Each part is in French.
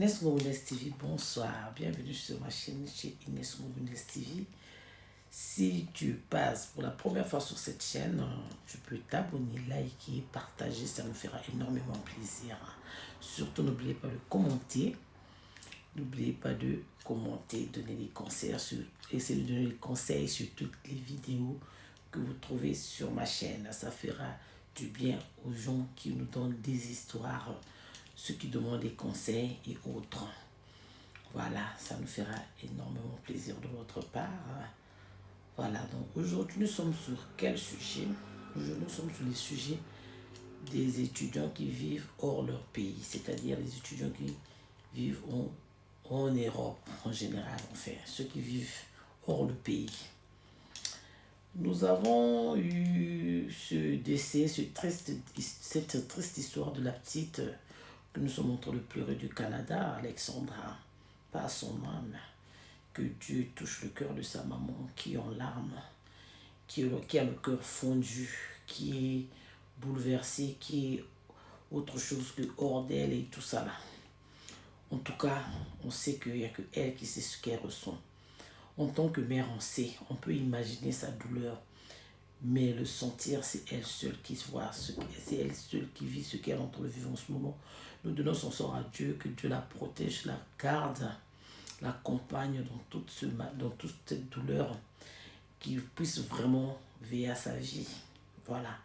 Inès Ngounes TV, bonsoir. Bienvenue sur ma chaîne chez Inès Ngounes TV. Si tu passes pour la première fois sur cette chaîne, tu peux t'abonner, liker, partager, ça nous fera énormément plaisir. Surtout, n'oubliez pas de commenter. N'oubliez pas de commenter, donner des conseils, essayez de donner des conseils sur toutes les vidéos que vous trouvez sur ma chaîne. Ça fera du bien aux gens qui nous donnent des histoires, ceux qui demandent des conseils et autres. Voilà, ça nous fera énormément plaisir de votre part. Voilà, donc aujourd'hui nous sommes sur quel sujet? Aujourd'hui nous sommes sur les sujets des étudiants qui vivent hors leur pays, c'est-à-dire les étudiants qui vivent en Europe en général, enfin, ceux qui vivent hors le pays. Nous avons eu ce décès, cette triste histoire de la petite que nous sommes en train de pleurer du Canada, Alexandra, par son âme. Que Dieu touche le cœur de sa maman qui est en larmes, qui a le cœur fondu, qui est bouleversé, qui est autre chose que hors d'elle et tout ça là. En tout cas, on sait qu'il n'y a que elle qui sait ce qu'elle ressent. En tant que mère, on sait, on peut imaginer sa douleur, mais le sentir, c'est elle seule qui voit, c'est elle seule qui vit ce qu'elle est en train de vivre en ce moment. Nous donnons son sort à Dieu, que Dieu la protège, la garde, l'accompagne dans toute cette douleur, qu'il puisse vraiment veiller à sa vie. Voilà.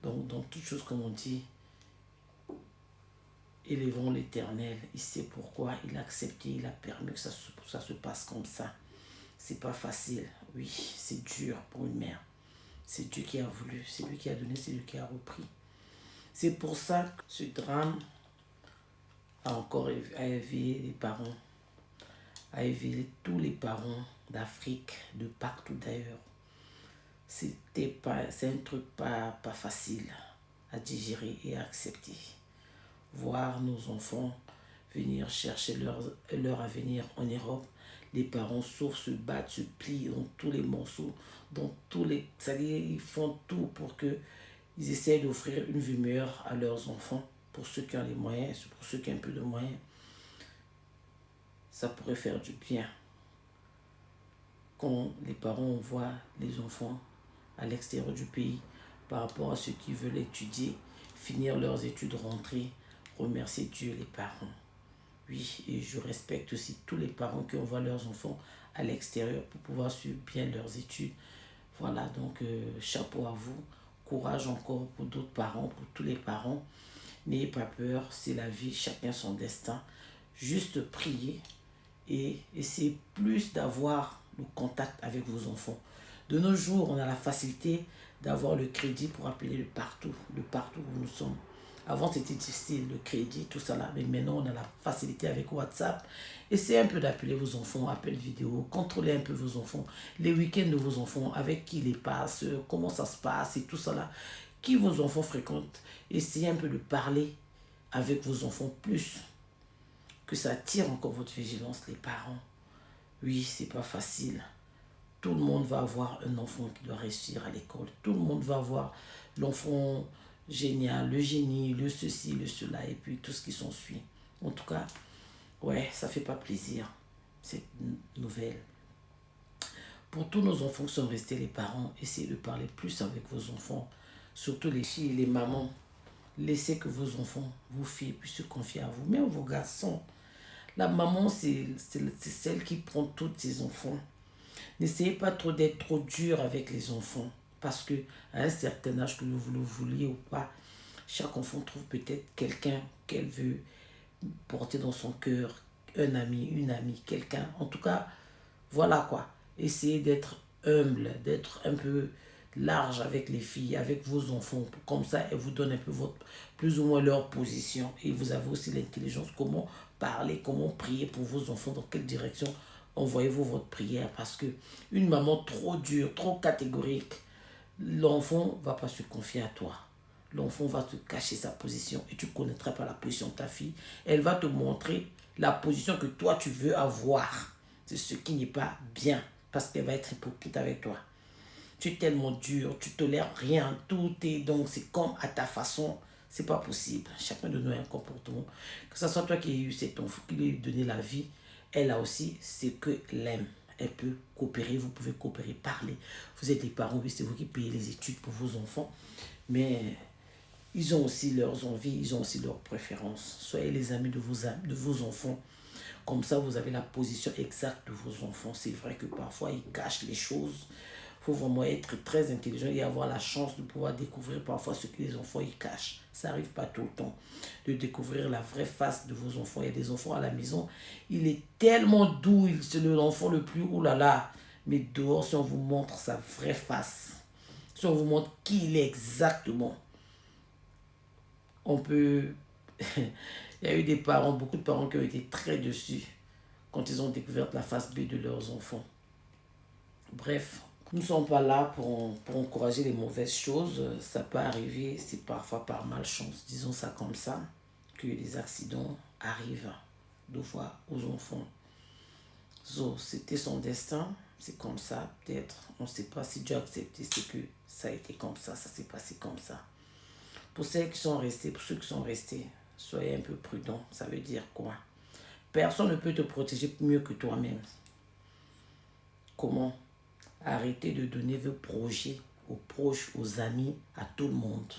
Donc, dans toute chose, comme on dit, élevons l'Éternel. Il sait pourquoi il a accepté, il a permis que ça se passe comme ça. C'est pas facile. Oui, c'est dur pour une mère. C'est Dieu qui a voulu, c'est lui qui a donné, c'est lui qui a repris. C'est pour ça que ce drame a encore éveillé les parents, a éveillé tous les parents d'Afrique, de partout d'ailleurs. C'est un truc pas facile à digérer et à accepter. Voir nos enfants venir chercher leur avenir en Europe, les parents souffrent, se battent, se plient dans tous les morceaux, c'est-à-dire ils font tout pour qu'ils essayent d'offrir une vie meilleure à leurs enfants, pour ceux qui ont les moyens, pour ceux qui ont un peu de moyens. Ça pourrait faire du bien quand les parents voient les enfants à l'extérieur du pays par rapport à ceux qui veulent étudier, finir leurs études, rentrer, remercier Dieu, les parents. Oui, et je respecte aussi tous les parents qui envoient leurs enfants à l'extérieur pour pouvoir suivre bien leurs études. Voilà, donc chapeau à vous. Courage encore pour d'autres parents, pour tous les parents. N'ayez pas peur, c'est la vie, chacun son destin. Juste priez et essayez plus d'avoir le contact avec vos enfants. De nos jours, on a la facilité d'avoir le crédit pour appeler le partout où nous sommes. Avant, c'était difficile, le crédit, tout ça là. Mais maintenant, on a la facilité avec WhatsApp. Essayez un peu d'appeler vos enfants, appel vidéo. Contrôlez un peu vos enfants. Les week-ends de vos enfants, avec qui ils les passent, comment ça se passe et tout ça là. Qui vos enfants fréquentent. Essayez un peu de parler avec vos enfants plus. Que ça attire encore votre vigilance, les parents. Oui, c'est pas facile. Tout le monde va avoir un enfant qui doit réussir à l'école. Tout le monde va avoir l'enfant génial, le génie, le ceci, le cela, et puis tout ce qui s'ensuit. En tout cas, ouais, ça fait pas plaisir, cette nouvelle. Pour tous nos enfants qui sont restés, les parents, essayez de parler plus avec vos enfants, surtout les filles et les mamans. Laissez que vos enfants, vos filles, puissent se confier à vous. Même vos garçons. La maman, c'est celle qui prend tous ses enfants. N'essayez pas trop d'être trop dur avec les enfants. Parce que à un certain âge, que vous le vouliez ou pas, chaque enfant trouve peut-être quelqu'un qu'elle veut porter dans son cœur. Un ami, une amie, quelqu'un. En tout cas, voilà quoi. Essayez d'être humble, d'être un peu large avec les filles, avec vos enfants. Comme ça, elles vous donnent un peu plus ou moins leur position. Et vous avez aussi l'intelligence, comment parler, comment prier pour vos enfants, dans quelle direction envoyez-vous votre prière. Parce que une maman trop dure, trop catégorique, l'enfant ne va pas se confier à toi. L'enfant va te cacher sa position et tu ne connaîtras pas la position de ta fille. Elle va te montrer la position que toi tu veux avoir. C'est ce qui n'est pas bien parce qu'elle va être hypocrite avec toi. Tu es tellement dur, tu tolères rien, tout est donc c'est comme à ta façon. C'est pas possible. Chacun de nous a un comportement. Que ce soit toi qui as eu cet enfant, qui lui a donné la vie, elle a aussi ce qu'elle aime. Elle peut coopérer, vous pouvez coopérer, parler. Vous êtes les parents, oui, c'est vous qui payez les études pour vos enfants. Mais ils ont aussi leurs envies, ils ont aussi leurs préférences. Soyez les amis de vos enfants. Comme ça, vous avez la position exacte de vos enfants. C'est vrai que parfois, ils cachent les choses. Il faut vraiment être très intelligent et avoir la chance de pouvoir découvrir parfois ce que les enfants ils cachent. Ça n'arrive pas tout le temps de découvrir la vraie face de vos enfants. Il y a des enfants à la maison, il est tellement doux, c'est l'enfant le plus oulala. Mais dehors, si on vous montre sa vraie face, si on vous montre qui il est exactement, on peut... Il y a eu des parents, beaucoup de parents qui ont été très déçus quand ils ont découvert la face B de leurs enfants. Bref, nous ne sommes pas là pour encourager les mauvaises choses. Ça peut arriver, c'est parfois par malchance, disons ça comme ça, que les accidents arrivent deux fois aux enfants. So, c'était son destin, c'est comme ça, peut-être. On ne sait pas si Dieu a accepté, c'est que ça a été comme ça s'est passé comme ça. Pour celles qui sont restées, pour ceux qui sont restés, soyez un peu prudents. Ça veut dire quoi? Personne ne peut te protéger mieux que toi-même. Comment? Arrêtez de donner vos projets aux proches, aux amis, à tout le monde.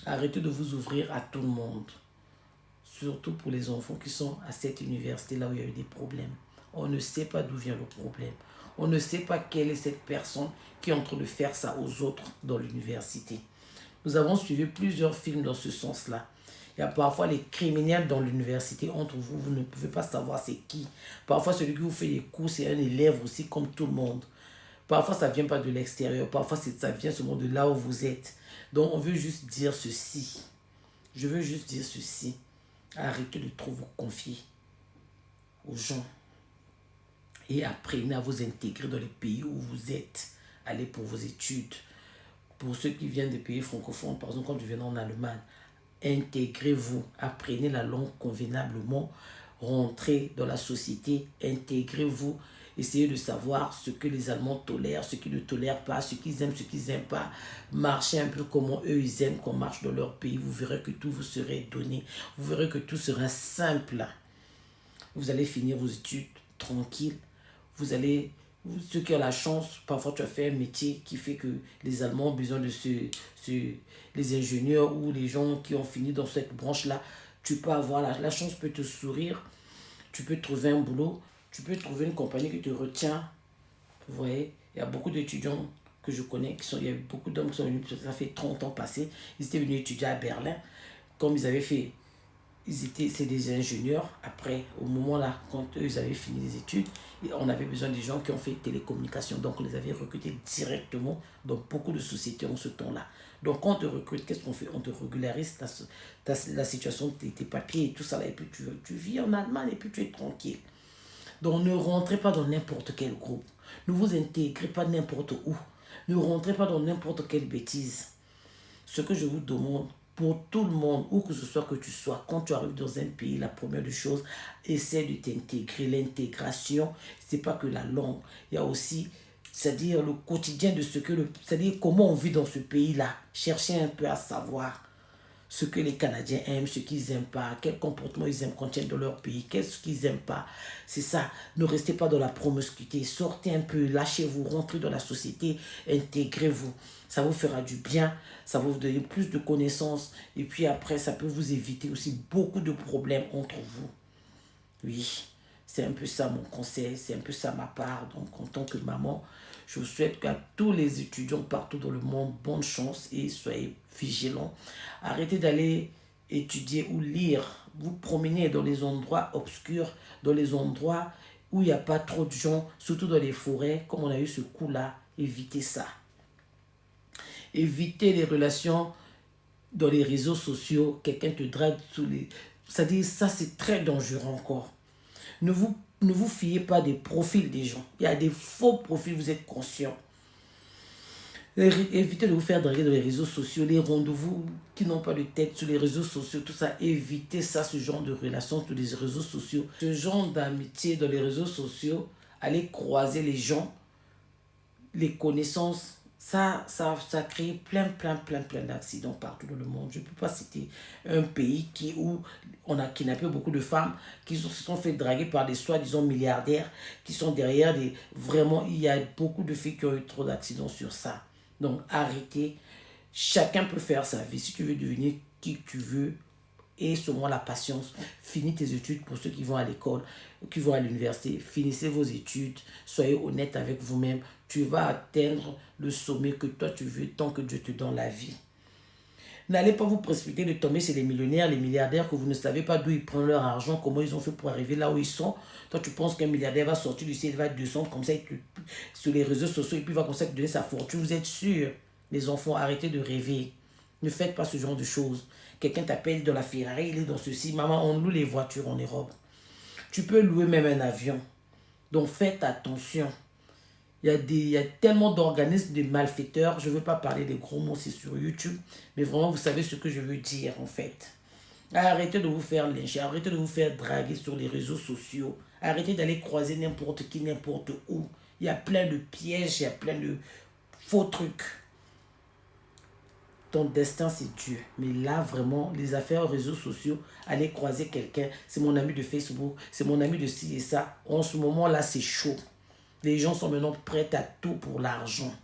Arrêtez de vous ouvrir à tout le monde. Surtout pour les enfants qui sont à cette université-là où il y a eu des problèmes. On ne sait pas d'où vient le problème. On ne sait pas quelle est cette personne qui est en train de faire ça aux autres dans l'université. Nous avons suivi plusieurs films dans ce sens-là. Il y a parfois les criminels dans l'université. Entre vous, vous ne pouvez pas savoir c'est qui. Parfois, celui qui vous fait les coups, c'est un élève aussi, comme tout le monde. Parfois, ça ne vient pas de l'extérieur. Parfois, ça vient seulement de là où vous êtes. Donc, on veut juste dire ceci. Je veux juste dire ceci. Arrêtez de trop vous confier aux gens. Et apprenez à vous intégrer dans les pays où vous êtes. Allez pour vos études. Pour ceux qui viennent des pays francophones, par exemple, quand vous venez en Allemagne, intégrez-vous, apprenez la langue convenablement, rentrez dans la société, intégrez-vous, essayez de savoir ce que les Allemands tolèrent, ce qu'ils ne tolèrent pas, ce qu'ils aiment, ce qu'ils n'aiment pas. Marchez un peu comment eux ils aiment qu'on marche dans leur pays. Vous verrez que tout vous serait donné. Vous verrez que tout sera simple. Vous allez finir vos études tranquilles. Vous allez... Ceux qui ont la chance, parfois tu as fait un métier qui fait que les Allemands ont besoin de les ingénieurs ou les gens qui ont fini dans cette branche-là, tu peux avoir la chance peut te sourire, tu peux trouver un boulot, tu peux trouver une compagnie qui te retient. Vous voyez, il y a beaucoup d'étudiants que je connais, il y a beaucoup d'hommes qui sont venus, ça fait 30 ans passés, ils étaient venus étudier à Berlin, comme ils avaient fait. C'est des ingénieurs. Après, au moment là, quand eux ils avaient fini les études, on avait besoin des gens qui ont fait télécommunication. Donc, on les avait recrutés directement dans beaucoup de sociétés en ce temps-là. Donc, quand on te recrute, qu'est-ce qu'on fait? On te régularise la situation de tes papiers et tout ça là. Et puis, tu vis en Allemagne et puis tu es tranquille. Donc, ne rentrez pas dans n'importe quel groupe. Ne vous intégrez pas n'importe où. Ne rentrez pas dans n'importe quelle bêtise. Ce que je vous demande, pour tout le monde, où que ce soit que tu sois, quand tu arrives dans un pays, la première des choses, essaie de t'intégrer. L'intégration, c'est pas que la langue. Il y a aussi, c'est-à-dire le quotidien de ce que c'est-à-dire comment on vit dans ce pays-là. Cherchez un peu à savoir ce que les Canadiens aiment, ce qu'ils n'aiment pas, quel comportement ils aiment quand ils viennent dans leur pays, qu'est-ce qu'ils n'aiment pas. C'est ça, ne restez pas dans la promiscuité, sortez un peu, lâchez-vous, rentrez dans la société, intégrez-vous. Ça vous fera du bien, ça va vous donner plus de connaissances, et puis après, ça peut vous éviter aussi beaucoup de problèmes entre vous. Oui, c'est un peu ça mon conseil, c'est un peu ça ma part. Donc, en tant que maman, je vous souhaite qu'à tous les étudiants partout dans le monde, bonne chance et soyez vigilants. Arrêtez d'aller étudier ou lire. Vous promenez dans les endroits obscurs, dans les endroits où il n'y a pas trop de gens, surtout dans les forêts, comme on a eu ce coup-là. Évitez ça. Évitez les relations dans les réseaux sociaux. Quelqu'un te drague sous les... C'est-à-dire, ça, c'est très dangereux encore. Ne vous fiez pas des profils des gens. Il y a des faux profils, vous êtes conscient. Évitez de vous faire draguer dans les réseaux sociaux, les rendez-vous qui n'ont pas de tête sur les réseaux sociaux, tout ça. Évitez ça, ce genre de relations sur les réseaux sociaux. Ce genre d'amitié dans les réseaux sociaux, allez croiser les gens, les connaissances Ça crée plein d'accidents partout dans le monde. Je ne peux pas citer un pays où on a kidnappé beaucoup de femmes se sont fait draguer par des soi-disant milliardaires qui sont derrière des... Vraiment, il y a beaucoup de filles qui ont eu trop d'accidents sur ça. Donc, arrêtez. Chacun peut faire sa vie. Si tu veux devenir qui tu veux, et seulement la patience. Finis tes études pour ceux qui vont à l'école, qui vont à l'université. Finissez vos études. Soyez honnête avec vous-même. Tu vas atteindre le sommet que toi tu veux tant que Dieu te donne la vie. N'allez pas vous précipiter de tomber chez les millionnaires, les milliardaires que vous ne savez pas d'où ils prennent leur argent, comment ils ont fait pour arriver là où ils sont. Toi, tu penses qu'un milliardaire va sortir du ciel, il va descendre comme ça sur les réseaux sociaux et puis il va comme ça te donner sa fortune. Vous êtes sûrs, les enfants, arrêtez de rêver. Ne faites pas ce genre de choses. Quelqu'un t'appelle dans la Ferrari, il est dans ceci. Maman, on loue les voitures en Europe. Tu peux louer même un avion. Donc faites attention. Il y a tellement d'organismes de malfaiteurs. Je ne veux pas parler des gros mots, c'est sur YouTube. Mais vraiment, vous savez ce que je veux dire en fait. Arrêtez de vous faire lyncher. Arrêtez de vous faire draguer sur les réseaux sociaux. Arrêtez d'aller croiser n'importe qui, n'importe où. Il y a plein de pièges, il y a plein de faux trucs. Ton destin, c'est Dieu. Mais là, vraiment, les affaires aux réseaux sociaux, aller croiser quelqu'un, c'est mon ami de Facebook, c'est mon ami de ci et ça. En ce moment-là, c'est chaud. Les gens sont maintenant prêts à tout pour l'argent.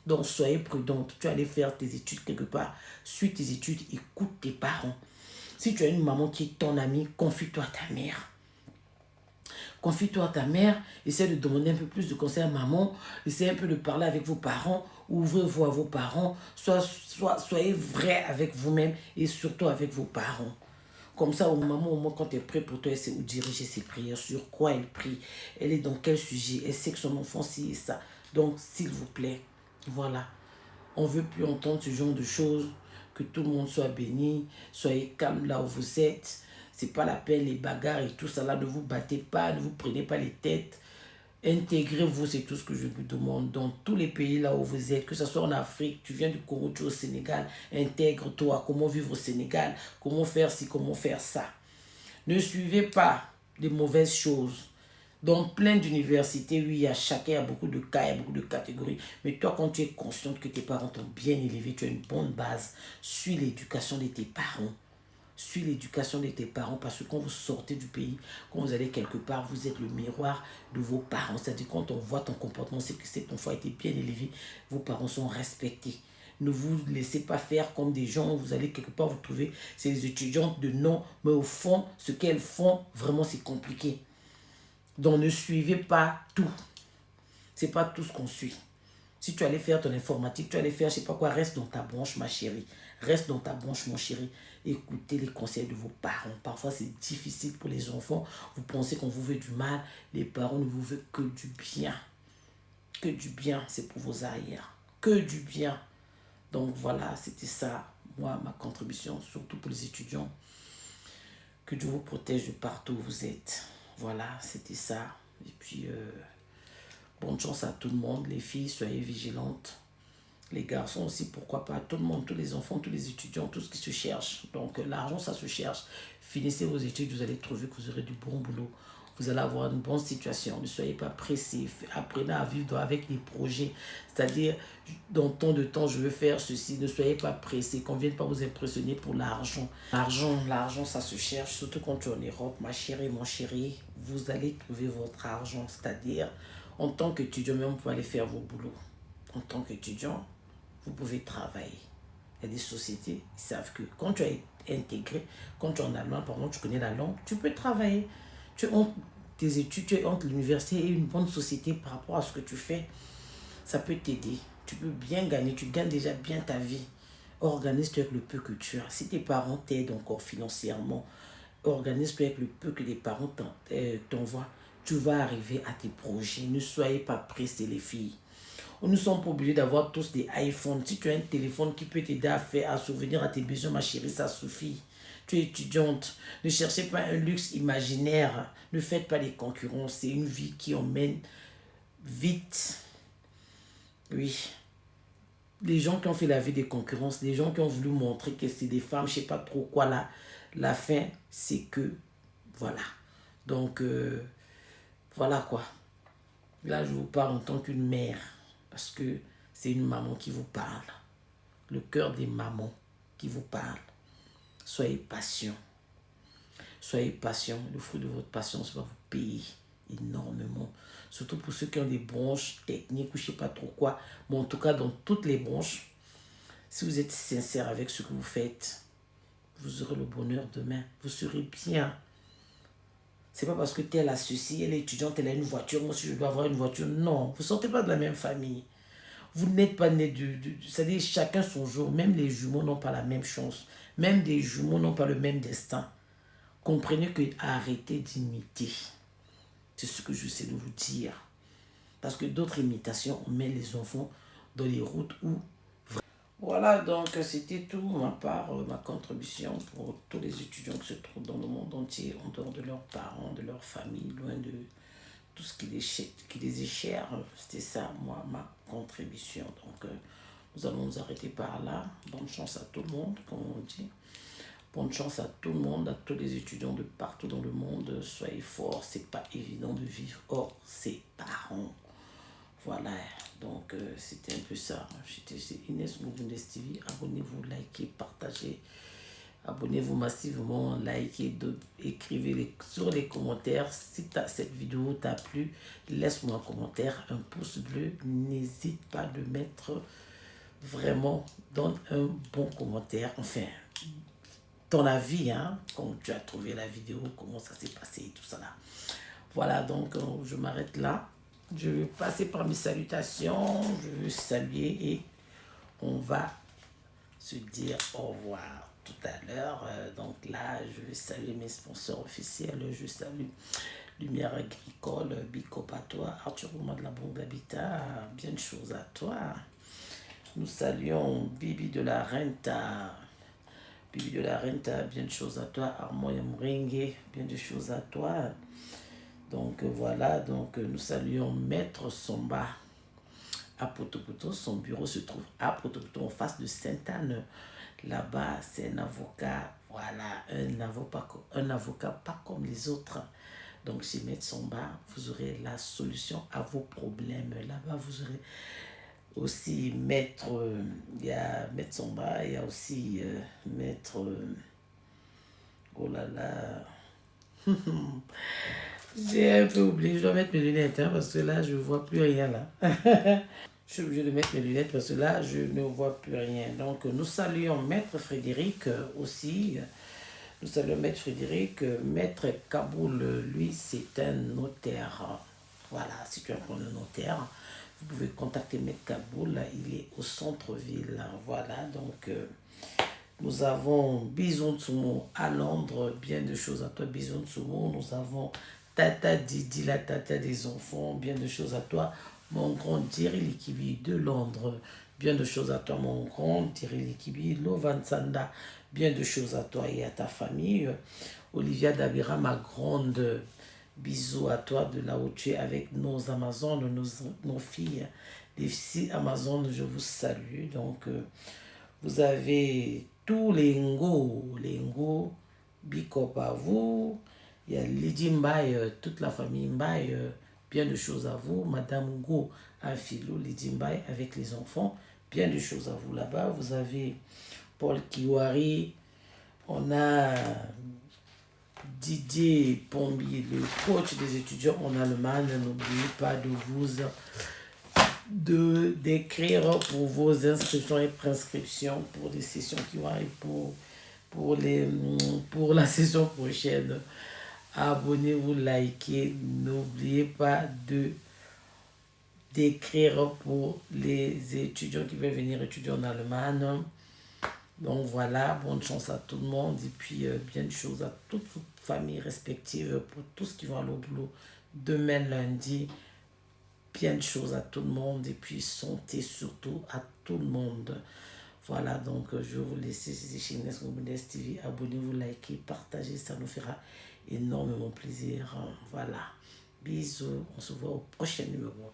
Donc, soyez prudente. Tu vas aller faire tes études quelque part. Suis tes études, écoute tes parents. Si tu as une maman qui est ton amie, confie-toi à ta mère. Confie-toi à ta mère, essaie de demander un peu plus de conseils à maman, essaie un peu de parler avec vos parents, ouvrez-vous à vos parents, soyez vrai avec vous-même et surtout avec vos parents. Comme ça, au moment où quand tu es prêt pour toi, elle sait où diriger ses prières, sur quoi elle prie, elle est dans quel sujet, elle sait que son enfant, ci et ça. Donc, s'il vous plaît, voilà. On ne veut plus entendre ce genre de choses, que tout le monde soit béni, soyez calme là où vous êtes. C'est pas la peine, les bagarres et tout ça là, ne vous battez pas, ne vous prenez pas les têtes. Intégrez-vous, c'est tout ce que je vous demande. Dans tous les pays là où vous êtes, que ce soit en Afrique, tu viens du Congo, tu es au Sénégal, intègre-toi. Comment vivre au Sénégal, comment faire ci, comment faire ça. Ne suivez pas des mauvaises choses. Dans plein d'universités, oui, il y a beaucoup de cas, il y a beaucoup de catégories. Mais toi, quand tu es consciente que tes parents t'ont bien élevé, tu as une bonne base, suis l'éducation de tes parents. Suis l'éducation de tes parents parce que quand vous sortez du pays, quand vous allez quelque part, vous êtes le miroir de vos parents. C'est-à-dire quand on voit ton comportement, c'est que cet enfant a été bien élevé, vos parents sont respectés. Ne vous laissez pas faire comme des gens, vous allez quelque part vous trouver, c'est les étudiantes de nom, mais au fond, ce qu'elles font, vraiment c'est compliqué. Donc ne suivez pas tout. C'est pas tout ce qu'on suit. Si tu allais faire ton informatique, tu allais faire je sais pas quoi, reste dans ta branche ma chérie. Reste dans ta branche mon chéri. Écoutez les conseils de vos parents. Parfois c'est difficile pour les enfants. Vous pensez qu'on vous veut du mal. Les parents ne vous veulent que du bien. Que du bien, c'est pour vos arrières. Que du bien. Donc voilà, c'était ça, moi, ma contribution, surtout pour les étudiants. Que Dieu vous protège de partout où vous êtes. Voilà, c'était ça. Et puis, bonne chance à tout le monde. Les filles, soyez vigilantes. Les garçons aussi, pourquoi pas. Tout le monde, tous les enfants, tous les étudiants, tout ce qui se cherche. Donc, l'argent, ça se cherche. Finissez vos études, vous allez trouver que vous aurez du bon boulot. Vous allez avoir une bonne situation. Ne soyez pas pressés. Apprenez à vivre avec des projets. C'est-à-dire, dans tant de temps, je veux faire ceci. Ne soyez pas pressés. Qu'on ne vienne pas vous impressionner pour l'argent. L'argent, ça se cherche. Surtout quand tu es en Europe, ma chérie, mon chéri. Vous allez trouver votre argent. C'est-à-dire, en tant qu'étudiant, même, vous pouvez aller faire vos boulots. En tant qu'étudiant, vous pouvez travailler. Il y a des sociétés qui savent que quand tu es intégré, quand tu es en Allemagne, par exemple, tu connais la langue, tu peux travailler. Tu es entre tes études, tu es entre l'université et une bonne société par rapport à ce que tu fais. Ça peut t'aider. Tu peux bien gagner, tu gagnes déjà bien ta vie. Organise-toi avec le peu que tu as. Si tes parents t'aident encore financièrement, organise-toi avec le peu que les parents t'envoient. Tu vas arriver à tes projets. Ne soyez pas pressés, les filles. Nous ne sommes pas obligés d'avoir tous des iPhones. Si tu as un téléphone qui peut t'aider à souvenir à tes besoins, ma chérie, ça suffit. Tu es étudiante. Ne cherchez pas un luxe imaginaire. Ne faites pas les concurrences. C'est une vie qui emmène vite. Oui. Les gens qui ont fait la vie des concurrences, les gens qui ont voulu montrer que c'est des femmes, je ne sais pas trop quoi, la fin, c'est que, voilà. Donc, voilà quoi. Là, je vous parle en tant qu'une mère. Parce que c'est une maman qui vous parle. Le cœur des mamans qui vous parle. Soyez patient. Soyez patient. Le fruit de votre patience va vous payer énormément. Surtout pour ceux qui ont des branches techniques ou je ne sais pas trop quoi. Mais en tout cas, dans toutes les branches, si vous êtes sincère avec ce que vous faites, vous aurez le bonheur demain. Vous serez bien. C'est pas parce que telle a ceci, elle est étudiante, elle a une voiture, moi aussi je dois avoir une voiture. Non, vous ne sortez pas de la même famille. Vous n'êtes pas né c'est-à-dire chacun son jour. Même les jumeaux n'ont pas la même chance. Même des jumeaux n'ont pas le même destin. Comprenez que arrêtez d'imiter. C'est ce que je sais de vous dire. Parce que d'autres imitations, on met les enfants dans les routes où... Voilà, donc c'était tout ma part, ma contribution pour tous les étudiants qui se trouvent dans le monde entier, en dehors de leurs parents, de leur famille, loin de tout ce qui les est cher. C'était ça, moi, ma contribution. Donc, nous allons nous arrêter par là. Bonne chance à tout le monde, comme on dit. Bonne chance à tout le monde, à tous les étudiants de partout dans le monde. Soyez forts, c'est pas évident de vivre hors ses parents. Voilà, donc c'était un peu ça. J'étais chez Inès Ngouboundès TV. Abonnez-vous, likez, partagez. Abonnez-vous massivement, likez, écrivez sur les commentaires. Si cette vidéo t'a plu, laisse-moi un commentaire, un pouce bleu. N'hésite pas de mettre vraiment, donne un bon commentaire. Enfin, ton avis, hein, comment tu as trouvé la vidéo, comment ça s'est passé, tout ça là. Voilà, donc je m'arrête là. Je vais passer par mes salutations. Je veux saluer et on va se dire au revoir tout à l'heure. Donc là, je vais saluer mes sponsors officiels. Je salue Lumière Agricole, Bicop à toi, Arthur Rouma de la Banque d'Habitat, bien de choses à toi. Nous saluons Bibi de la Renta. Bibi de la Renta, bien de choses à toi. Armand Yamringue, bien de choses à toi. Donc voilà, donc nous saluons Maître Somba à Potopoto. Son bureau se trouve à Potopoto, en face de Sainte-Anne. Là-bas, c'est un avocat, voilà, un avocat pas comme les autres. Donc chez Maître Somba, vous aurez la solution à vos problèmes. Là-bas, vous aurez aussi Maître, il y a Maître Somba, il y a aussi Maître, oh là là, j'ai un peu oublié, je dois mettre mes lunettes, hein, parce que là, je ne vois plus rien là. Je suis obligé de mettre mes lunettes parce que là, je ne vois plus rien. Donc, nous saluons Maître Frédéric aussi. Nous saluons Maître Frédéric. Maître Kaboul, lui, c'est un notaire. Voilà, si tu as un notaire, vous pouvez contacter Maître Kaboul. Il est au centre-ville. Voilà, donc... nous avons Bison Tsumo à Londres, bien de choses à toi, Bison Tsumo. Nous avons Tata Didi, la tata des enfants, bien de choses à toi. Mon grand Thierry Likibi de Londres, bien de choses à toi, mon grand Thierry Likibi. Lovansanda, bien de choses à toi et à ta famille. Olivia Dabira, ma grande, bisous à toi de là où tu es avec nos Amazones, nos filles. Les filles Amazones, je vous salue. Donc, vous avez tous les Ngo, Bicop à vous. Il y a Lydie Mbaye, toute la famille Mbaye, bien de choses à vous. Madame Ngo à Philo, Lydie Mbaye avec les enfants, bien de choses à vous là-bas. Vous avez Paul Kiwari, on a Didier Pombi, le coach des étudiants en Allemagne. N'oubliez pas de vous d'écrire pour vos inscriptions et prescriptions pour des sessions qui vont arriver pour la session prochaine. Abonnez-vous, likez, n'oubliez pas d'écrire pour les étudiants qui veulent venir étudier en Allemagne. Donc voilà, bonne chance à tout le monde et puis bien de choses à toutes vos familles respectives pour tout ce qui va aller au boulot demain lundi. Bien de choses à tout le monde et puis santé surtout à tout le monde. Voilà, donc je vais vous laisser chez Inès Ngouboundès TV. Abonnez-vous, likez, partagez, ça nous fera énormément plaisir. Voilà, bisous, on se voit au prochain numéro.